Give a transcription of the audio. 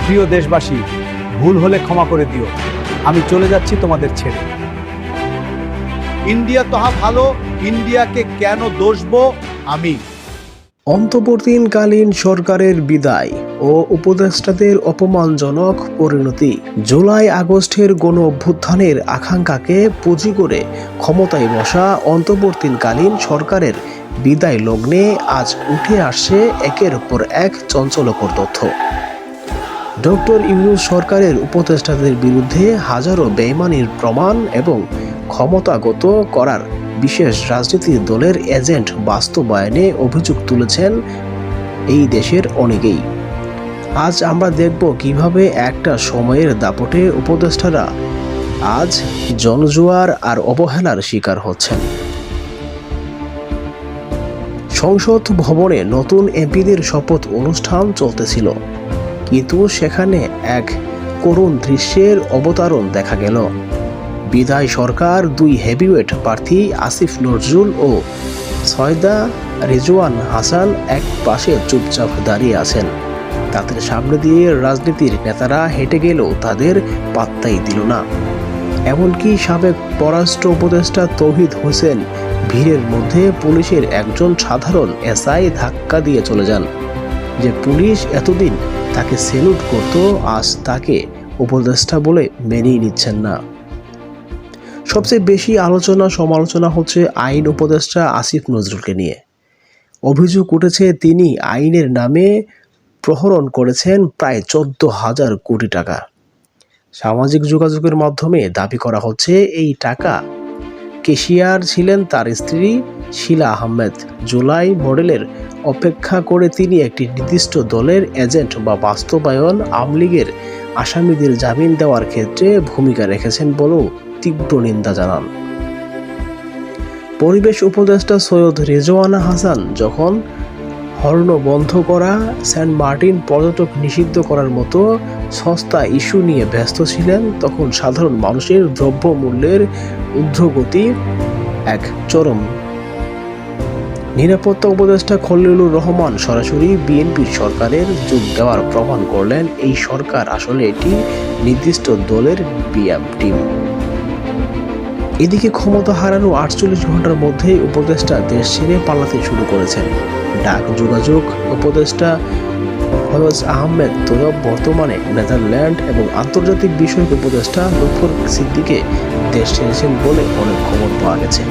প্রিয় দেশবাসী, ভুল হলে ক্ষমা করে দিও, আমি চলে যাচ্ছি তোমাদের ছেড়ে। ইন্ডিয়া তাহা ভালো, ইন্ডিয়াকে কেন দোষবো আমি। অন্তর্বর্তীকালীন সরকারের বিদায় ও উপদেষ্টাদের অপমানজনক পরিণতি জুলাই আগস্টের গণ অভ্যুত্থানের আকাঙ্ক্ষাকে পুঁজি করে ক্ষমতায় বসা অন্তর্বর্তীকালীন সরকারের বিদায় লগ্নে আজ উঠে আসছে একের পর এক চাঞ্চল্যকর তথ্য। ডক্টর ইউনূস সরকারের উপদেষ্টাদের বিরুদ্ধে হাজারো বেইমানির প্রমাণ এবং ক্ষমতাগত করার বিশেষ রাজনৈতিক দলের এজেন্ট বাস্তবায়নে অভিযোগ তুলেছেন এই দেশের অনেকেই। আজ আমরা দেখব কিভাবে একটা সময়ের দাপটে উপদেষ্টারা আজ জনজুয়ার আর অবহেলার শিকার হচ্ছেন। সংসদ ভবনে নতুন এমপিদের শপথ অনুষ্ঠান চলতেছিল, কিন্তু সেখানে এক করুণ দৃশ্যের অবতারণ দেখা গেল। বিদায় সরকার দুই হেভিওয়েট প্রার্থী আসিফ নজরুল ও সৈয়দা রিজওয়ান হাসান এক পাশে চুপচাপ দাঁড়িয়ে আছেন। তাদের সামনে দিয়ে রাজনীতির নেতারা হেঁটে গেলেও তাদের পাত্তাই দিল না। এমনকি সাবেক পররাষ্ট্র উপদেষ্টা তৌহিদ হোসেন ভিড়ের মধ্যে পুলিশের একজন সাধারণ এসআই ধাক্কা দিয়ে চলে যান। যে পুলিশ এতদিন তাকে সেলুট করত, আজ তাকে উপদেষ্টা বলে মেনেই নিচ্ছেন না। সবচেয়ে বেশি আলোচনা সমালোচনা হচ্ছে আইন উপদেষ্টা আসিফ নজরুলকে নিয়ে। অভিযোগ উঠেছে তিনি আইনের নামে প্রহরণ করেছেন প্রায় 14,000 কোটি টাকা। সামাজিক যোগাযোগের মাধ্যমে দাবি করা হচ্ছে এই টাকা কেশিয়ার ছিলেন তার স্ত্রী শিলা আহমেদ। জুলাই মডেলের অপেক্ষা করে তিনি একটি নির্দিষ্ট দলের এজেন্ট বা বাস্তবায়ন আওয়ামী লীগের আসামিদের জামিন দেওয়ার ক্ষেত্রে ভূমিকা রেখেছেন বলেও তীব্র নিন্দা জানান। পরিবেশ উপদেষ্টা সৈয়দ রেজওয়ানা হাসান যখন হর্ন বন্ধ করা, সেন্ট মার্টিন পর্যটক নিষিদ্ধ করার মতো সস্তা ইস্যু নিয়ে ব্যস্ত ছিলেন, তখন সাধারণ মানুষের দ্রব্যমূল্যের ঊর্ধ্বগতি এক চরম। নিরাপত্তা উপদেষ্টা খলিলুর রহমান সরাসরি বিএনপির সরকারের যোগ দেওয়ার প্রমাণ করলেন এই সরকার আসলে এটি নির্দিষ্ট দলের বিএম টিম। এদিকে ক্ষমতা হারানো 48 ঘন্টার মধ্যেই উপদেষ্টা দেশ ছেড়ে পালাতে শুরু করেছেন। ডাক যোগাযোগ উপদেষ্টা ফয়জ আহমেদ তৈয়ব বর্তমানে নেদারল্যান্ড এবং আন্তর্জাতিক বিষয়ক উপদেষ্টা লুৎফর সিদ্দিকে দেশ ছেড়েছেন বলে অনেক খবর পাওয়া গেছে।